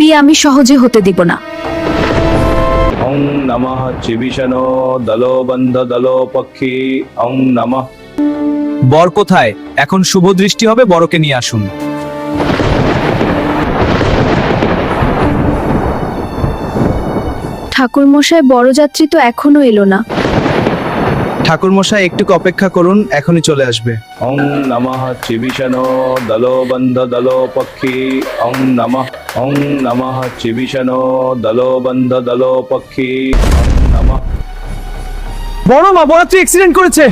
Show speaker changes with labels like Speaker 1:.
Speaker 1: বিয়ে আমি সহজে হতে দিব না।
Speaker 2: ওং নমঃ চিবিষণো দলো বন্ধ দলো পক্ষী ওং নমঃ।
Speaker 3: বর কোথায়? এখন শুভ দৃষ্টি হবে, বরকে নিয়ে আসুন।
Speaker 1: ঠাকুরমশাই, বরযাত্রী তো এখনো এলো না।
Speaker 3: ঠাকুর মশাই একটু অপেক্ষা করুন, এখনই চলে আসবে।
Speaker 2: ওং নমঃ চিবিষণো দলো বন্ধ দলো পক্ষী ওং নমঃ। ওং নমঃ চিবিষণো দলো বন্ধ দলো পক্ষী ওং নমঃ।
Speaker 3: বড় মা, বরাত্রি অ্যাক্সিডেন্ট করেছে।